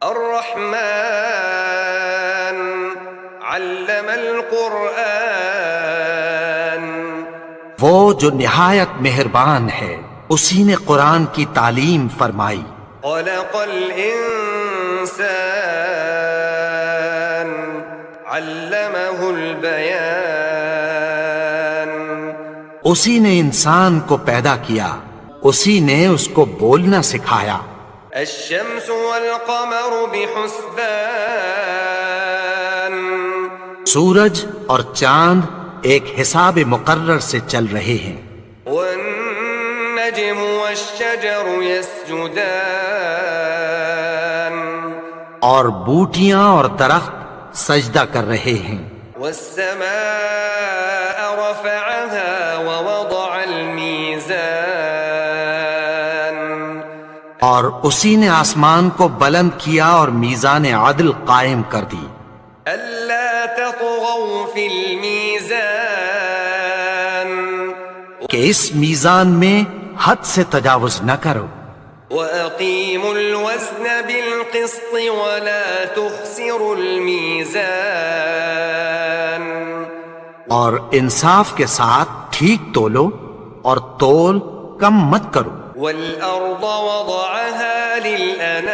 الرحمن علم القرآن، وہ جو نہایت مہربان ہے اسی نے قرآن کی تعلیم فرمائی. خلق الانسان علمہ البیان، اسی نے انسان کو پیدا کیا، اسی نے اس کو بولنا سکھایا. الشمس والقمر بحسبان، سورج اور چاند ایک حساب مقرر سے چل رہے ہیں. والنجم والشجر يسجدان، اور بوٹیاں اور درخت سجدہ کر رہے ہیں. والسماء رفعها ووضع الميزان، اور اسی نے آسمان کو بلند کیا اور میزان عدل قائم کر دی. ألا تطغوا في الميزان، کہ اس میزان میں حد سے تجاوز نہ کرو. وأقيموا الوزن بالقسط ولا تخسروا الميزان، اور انصاف کے ساتھ ٹھیک تولو اور تول کم مت کرو. والأرض وضعها للأنام،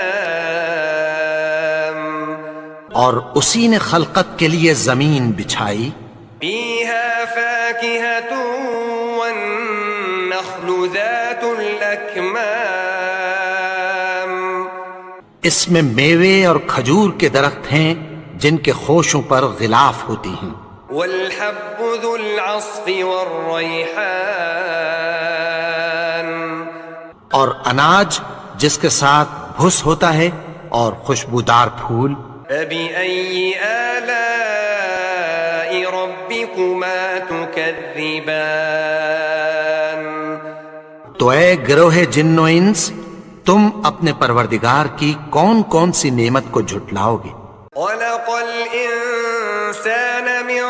اور اسی نے خلقت کے لیے زمین بچھائی. فيها فاكهة والنخل ذات الأكمام، اس میں میوے اور کھجور کے درخت ہیں جن کے خوشوں پر غلاف ہوتی ہیں. والحب ذو العصف والريحان، اور اناج جس کے ساتھ بھس ہوتا ہے اور خوشبودار پھول. فبأي آلاء ربكما تكذبان، تو اے گروہ جن و انس، تم اپنے پروردگار کی کون کون سی نعمت کو جھٹلاؤ گے. خلق الإنسان من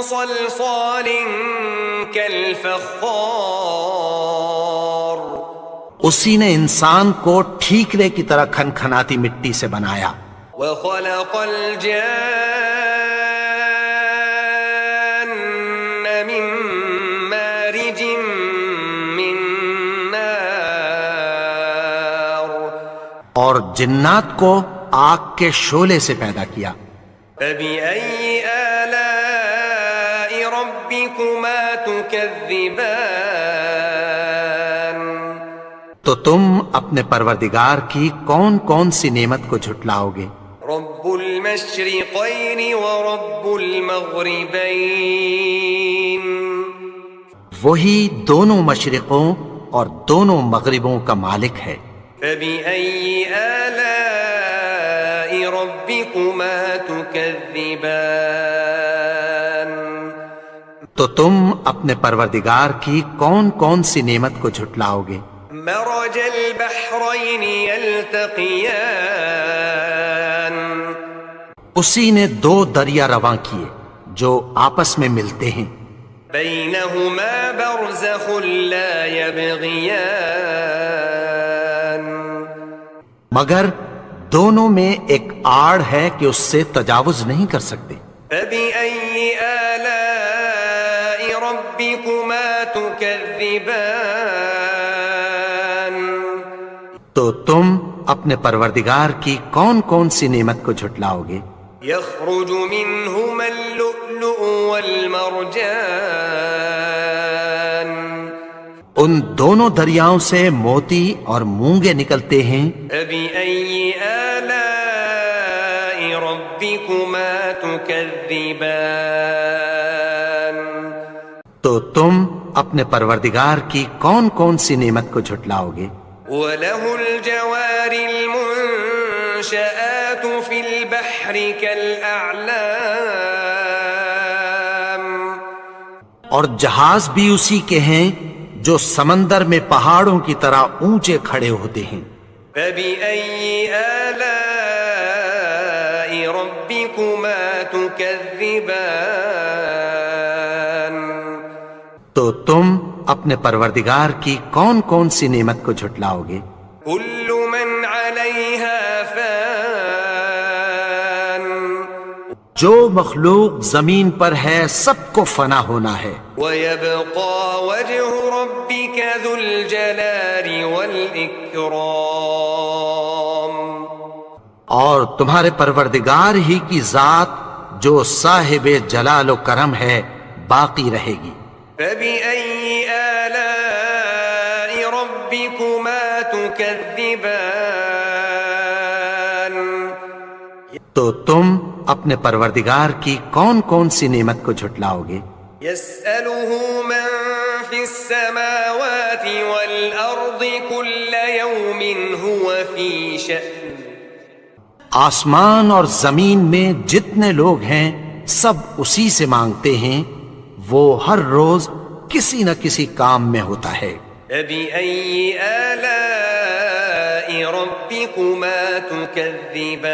صلصال كالفخار، اسی نے انسان کو ٹھیکرے کی طرح کھنکھناتی مٹی سے بنایا. وخلق الجان من مارج من نار، اور جنات کو آگ کے شعلے سے پیدا کیا. فبأي آلاء ربكما تكذبان، تو تم اپنے پروردگار کی کون کون سی نعمت کو جھٹلاؤ گے. رب المشرقين ورب المغربين، وہی دونوں مشرقوں اور دونوں مغربوں کا مالک ہے. فبأي آلاء ربكما تكذبان، تو تم اپنے پروردگار کی کون کون سی نعمت کو جھٹلاؤ گے. مرج البحرين يلتقيان، اسی نے دو دریا رواں کیے جو آپس میں ملتے ہیں. بينهما برزخ لا يبغيان، مگر دونوں میں ایک آڑ ہے کہ اس سے تجاوز نہیں کر سکتے. فبأي آلاء ربكما تكذبان، تو تم اپنے پروردگار کی کون کون سی نعمت کو جھٹلاؤ گے. يخرج منهما اللؤلؤ والمرجان، ان دونوں دریاؤں سے موتی اور مونگے نکلتے ہیں. فبأي آلاء ربكما تكذبان، تو تم اپنے پروردگار کی کون کون سی نعمت کو جھٹلاؤ گے. وله الجوار المنشآت في البحر كالأعلام، اور جہاز بھی اسی کے ہیں جو سمندر میں پہاڑوں کی طرح اونچے کھڑے ہوتے ہیں. فبأي آلاء ربكما تكذبان، تو تم اپنے پروردگار کی کون کون سی نعمت کو جھٹلاؤ گے. كل من عليها فان، جو مخلوق زمین پر ہے سب کو فنا ہونا ہے. وَيَبْقَى وَجْهُ رَبِّكَ ذُو الْجَلَالِ وَالْإِكْرَامِ. اور تمہارے پروردگار ہی کی ذات جو صاحب جلال و کرم ہے باقی رہے گی. فَبِأَيِّ آلَاءِ رَبِّكُمَا تُكَذِّبَانِ. تو تم اپنے پروردگار کی کون کون سی نعمت کو جھٹلاؤ گے؟ يَسْأَلُهُ مَن فِي السَّمَاوَاتِ وَالْأَرْضِ كُلَّ يَوْمٍ هُوَ فِي شَأْنٍ. آسمان اور زمین میں جتنے لوگ ہیں سب اسی سے مانگتے ہیں، وہ ہر روز کسی نہ کسی کام میں ہوتا ہے. فَبِأَيِّ آلَاءِ رَبِّكُمَا تُكَذِّبَانِ.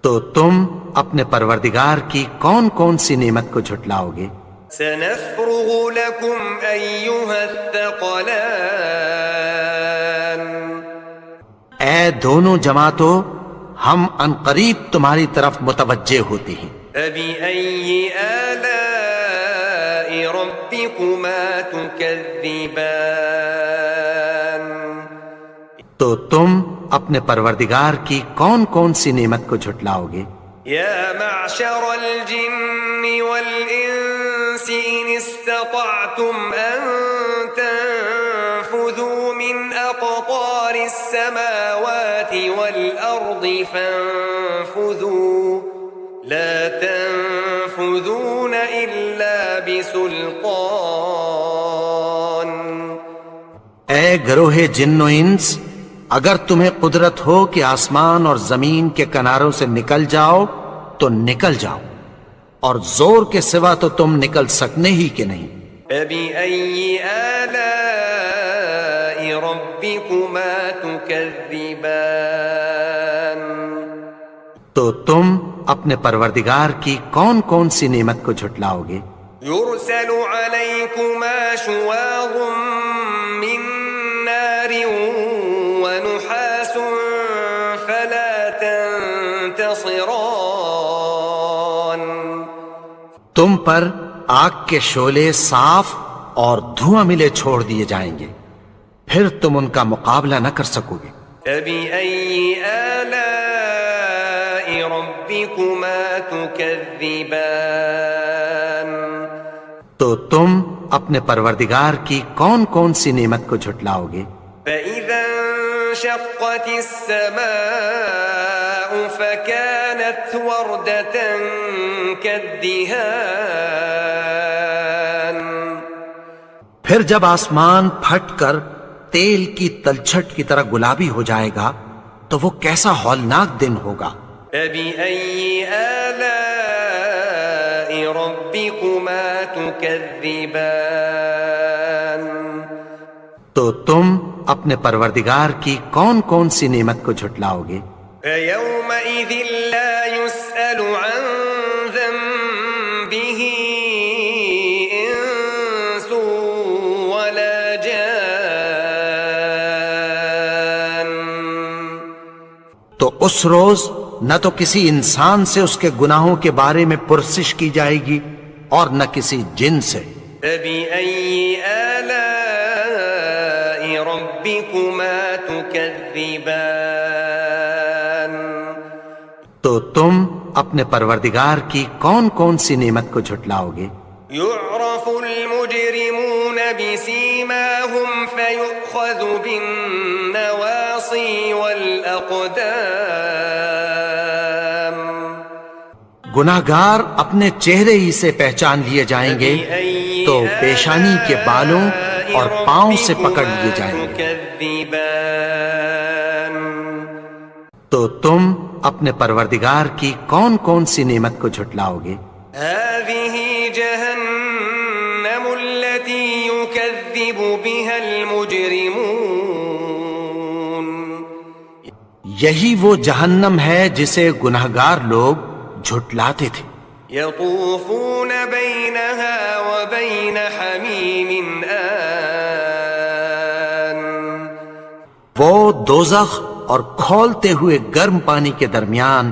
تو تم اپنے پروردگار کی کون کون سی نعمت کو جھٹلاؤ گے؟ سَنَفْرُغُ لَكُمْ أَيُّهَا الثَّقَلَانِ. اے دونوں جماعتوں، ہم عنقریب تمہاری طرف متوجہ ہوتے ہیں. فَبِأَيِّ آلَاءِ رَبِّكُمَا تُكَذِّبَانِ. تو تم اپنے پروردگار کی کون کون سی نعمت کو جھٹلاؤ گے؟ يَا مَعْشَرَ الْجِنِّ وَالْإِنسِ إِنِ اسْتَطَعْتُمْ أَن تَنفُذُوا مِنْ أَقْطَارِ السَّمَاوَاتِ وَالْأَرْضِ فَانفُذُوا لَا تَنفُذُونَ إِلَّا بِسُلْطَانٍ. اے گروہ جن و انس، اگر تمہیں قدرت ہو کہ آسمان اور زمین کے کناروں سے نکل جاؤ تو نکل جاؤ، اور زور کے سوا تو تم نکل سکنے ہی کہ نہیں. فَبِأَيِّ آلَاءِ رَبِّكُمَا تُكَذِّبَانِ. تو تم اپنے پروردگار کی کون کون سی نعمت کو جھٹلاؤ گے؟ يُرْسَلُ عَلَيْكُمَا شُوَاظٌ مِّن نَّارٍ وَنُحَاسٌ فَلَا تَنتَصِرَانِ. تم پر آگ کے شعلے صاف اور دھواں ملے چھوڑ دیے جائیں گے، پھر تم ان کا مقابلہ نہ کر سکو گے. فَبِأَيِّ آلَاءِ رَبِّكُمَا تُكَذِّبَانِ. تو تم اپنے پروردگار کی کون کون سی نعمت کو جھٹلاؤ گے؟ فَإِذَا انشَقَّتِ السَّمَاءُ فَكَانَتْ وَرْدَةً كَالدِّهَانِ. پھر جب آسمان پھٹ کر تیل کی تلچھٹ کی طرح گلابی ہو جائے گا تو وہ کیسا ہولناک دن ہوگا. فَبِأَيِّ آلَاءِ رَبِّكُمَا تُكَذِّبَانِ. تو تم اپنے پروردگار کی کون کون سی نعمت کو جھٹلاؤ گے؟ فَيَوْمَئِذٍ لَا يُسْأَلُ عَن ذَنبِهِ إِنسٌ وَلَا جَانٌ. تو اس روز نہ تو کسی انسان سے اس کے گناہوں کے بارے میں پرسش کی جائے گی اور نہ کسی جن سے. فَبِأَيِّ آلَاءِ رَبِّكُمَا تُكَذِّبَانِ. تو تم اپنے پروردگار کی کون کون سی نعمت کو جھٹلاؤ گے؟ يُعْرَفُ الْمُجْرِمُونَ بِسِيمَاهُمْ فَيُؤْخَذُ بِالنَّوَاصِي وَالْأَقْدَامِ. گناہگار اپنے چہرے ہی سے پہچان لیے جائیں گے تو پیشانی کے بالوں اور پاؤں سے پکڑ لیے جائیں گے. تُكَذِّبَانِ. تو تم اپنے پروردگار کی کون کون سی نعمت کو جھٹلاؤ گے؟ هَذِهِ جَهَنَّمُ الَّتِي يُكَذِّبُ بِهَا الْمُجْرِمُونَ. یہی وہ جہنم ہے جسے گناہگار لوگ جھٹلاتے تھے. يَطُوفُونَ بَيْنَهَا وَبَيْنَ حَمِيمٍ آنٍ. وہ دوزخ اور کھولتے ہوئے گرم پانی کے درمیان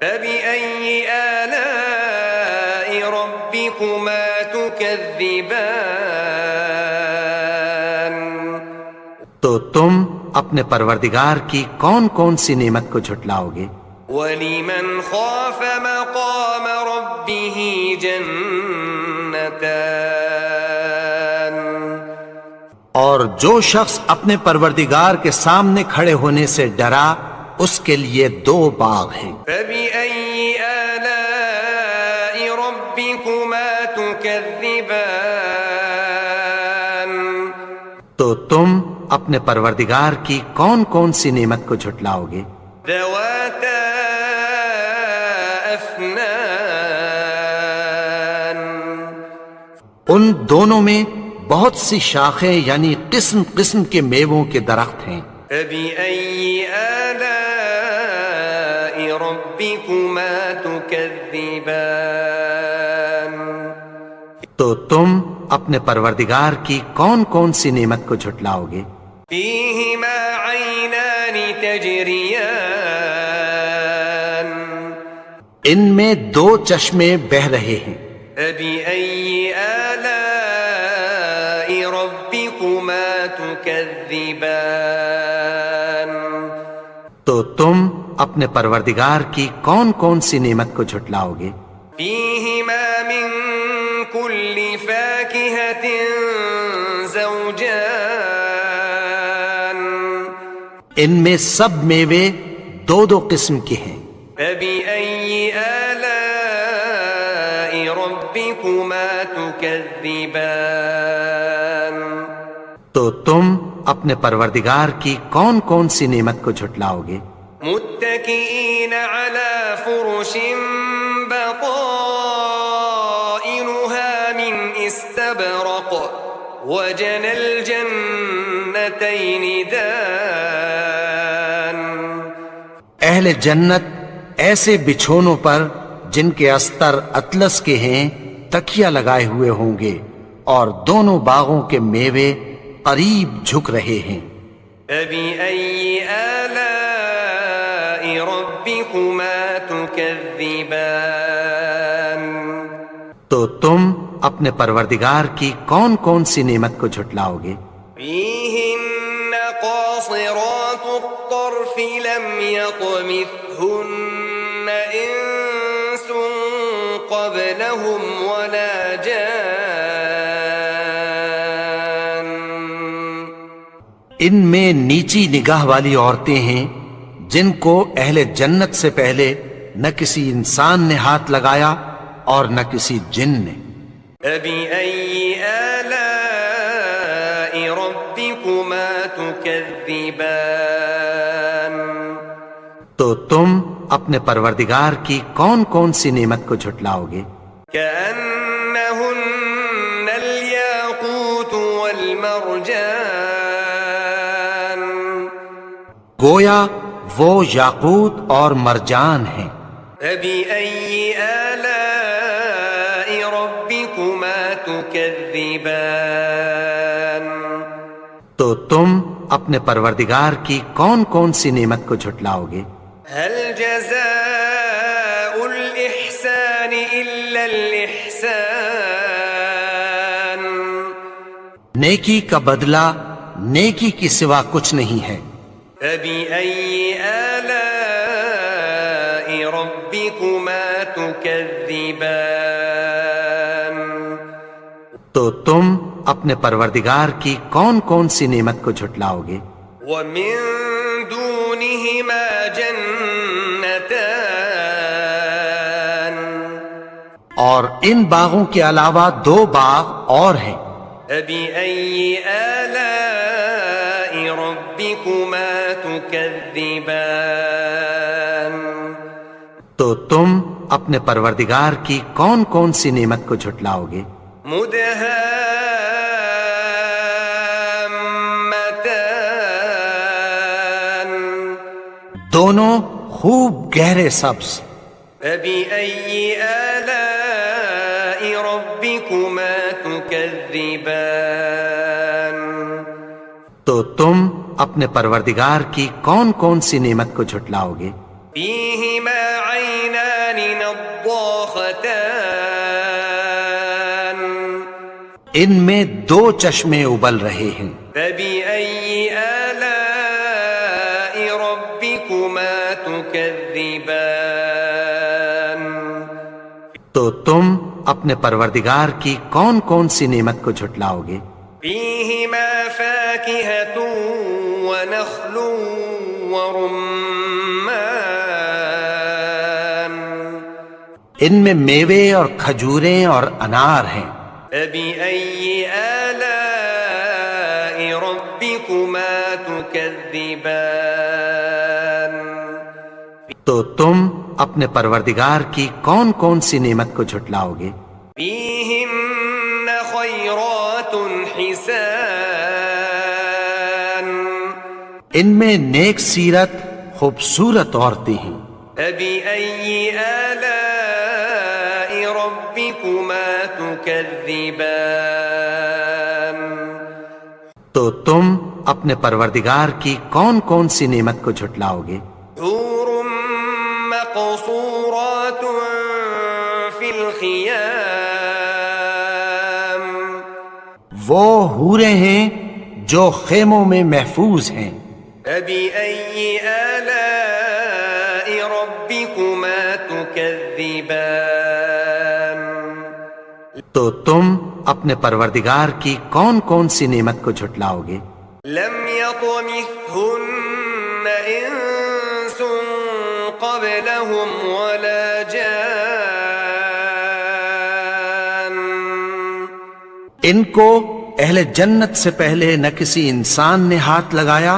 فبأي آلاء ربكما تكذبان تو تم اپنے پروردگار کی کون کون سی نعمت کو جھٹلاؤگے؟ وَلِمَنْ خَافَ مَقَامَ رَبِّهِ جَنَّتَانِ اور جو شخص اپنے پروردگار کے سامنے کھڑے ہونے سے ڈرا اس کے لیے 2 باغ ہیں۔ فَبِأَيِّ آلَاءِ رَبِّكُمَا تُكَذِّبَانِ تو تم اپنے پروردگار کی کون کون سی نعمت کو جھٹلاؤگے؟ ذَوَاتَا أَفْنَانٍ ان دونوں میں بہت سی شاخیں یعنی قسم قسم کے میووں کے درخت ہیں۔ فَبِأَيِّ آلَاءِ رَبِّكُمَا تُكَذِّبَانِ تو تم اپنے پروردگار کی کون کون سی نعمت کو جھٹلاؤگے؟ فِيهِمَا عَيْنَانِ تَجْرِيَانِ ان میں 2 چشمے بہ رہے ہیں۔ فَبِأَيِّ آلَاءِ رَبِّكُمَا تُكَذِّبَانِ تو تم اپنے پروردگار کی کون کون سی نعمت کو جھٹلاؤگے؟ فِيهِمَا مِن كُلِّ فَاكِهَةٍ زَوْجَانِ ان میں سب میوے 2 قسم کے ہیں۔ فَبِأَيِّ آلَاءِ رَبِّكُمَا تُكَذِّبَانِ تو تم اپنے پروردگار کی کون کون سی نعمت کو جھٹلاؤگے؟ متكئين على فرش بطائنها من استبرق وجنى الجنتين دان اہل جنت ایسے بچھونوں پر جن کے استر اطلس کے ہیں تکیہ لگائے ہوئے ہوں گے اور دونوں باغوں کے میوے قریب جھک رہے ہیں۔ فبأي آلاء ربكما تكذبان تو تم اپنے پروردگار کی کون کون سی نعمت کو جھٹلاؤگے؟ فيهن قاصرات الطرف لم يطمثهن إنس قبلهم ولا جان ان میں نیچی نگاہ والی عورتیں ہیں جن کو اہل جنت سے پہلے نہ کسی انسان نے ہاتھ لگایا اور نہ کسی جن نے۔ فبأي آلاء ربكما تكذبان تو تم اپنے پروردگار کی کون کون سی نعمت کو جھٹلاؤگے؟ كأنهن الياقوت والمرجان گویا وہ یاقوت اور مرجان ہیں۔ فبأي آلاء ربكما تكذبان تو تم اپنے پروردگار کی کون کون سی نعمت کو جھٹلاؤگے؟ هل جزاء الإحسان إلا الإحسان نیکی کا بدلہ نیکی کی سوا کچھ نہیں ہے۔ فبأي آلاء ربكما تكذبان تو تم اپنے پروردگار کی کون کون سی نعمت کو جھٹلاؤگے؟ ومن دونهما جنتان اور ان باغوں کے علاوہ 2 باغ اور ہیں۔ فبأي آلاء ربكما تكذبان تو تم اپنے پروردگار کی کون کون سی نعمت کو جھٹلاؤگے؟ مدهامتان دونوں خوب گہرے سبز۔ فبأي آلاء ربكما تكذبان تو تم اپنے پروردگار کی کون کون سی نعمت کو جھٹلاؤگے؟ فيهما عينان نضاختان ان میں دو چشمے ابل رہے ہیں. فبأي آلاء ربكما تكذبان تو تم اپنے پروردگار کی کون کون سی نعمت کو جھٹلاؤ گے؟ فيهما فاكهة ونخل ورمان ان میں میوے اور کھجوریں اور انار ہیں. فبأي آلاء ربكما تكذبان تو تم اپنے پروردگار کی کون کون سی نعمت کو جھٹلاؤ گے؟ فيهن خيرات حسان ان میں نیک سیرت خوبصورت عورتیں ہیں. فبأي آلاء ربكما تكذبان تو تم اپنے پروردگار کی کون کون سی نعمت کو جھٹلاؤ گے؟ حور مقصورات في الخيام وہ حوریں ہیں جو خیموں میں محفوظ ہیں. فبأي آلاء ربكما تكذبان تو تم اپنے پروردگار کی کون کون سی نعمت کو جھٹلاؤ گے؟ لم يطمثهن انس قبلهم ولا جان ان کو اہل جنت سے پہلے نہ کسی انسان نے ہاتھ لگایا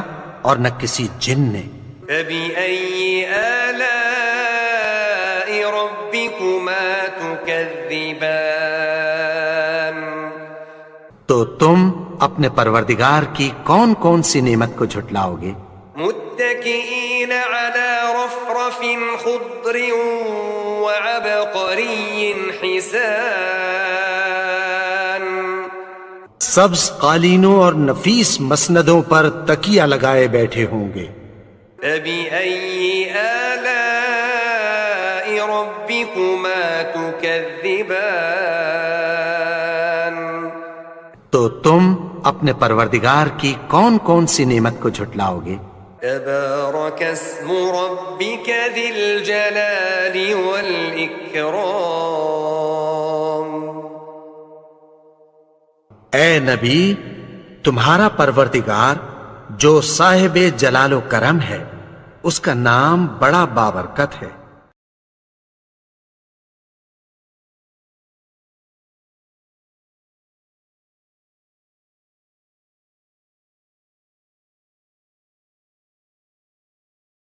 اور نہ کسی جن نے. فبأي آلاء ربكما تكذبان تو تم اپنے پروردگار کی کون کون سی نعمت کو جھٹلاؤ گے؟ متكئين على رفرف خضر وعبقري حسان سبز قالینوں اور نفیس مسندوں پر تکیہ لگائے بیٹھے ہوں گے. فبأي آلاء ربكما تكذبان تو تم اپنے پروردگار کی کون کون سی نعمت کو جھٹلاؤ گے؟ تبارك اسم ربك ذي الجلال والإكرام اے نبی، تمہارا پروردگار جو صاحب جلال و کرم ہے، اس کا نام بڑا بابرکت ہے.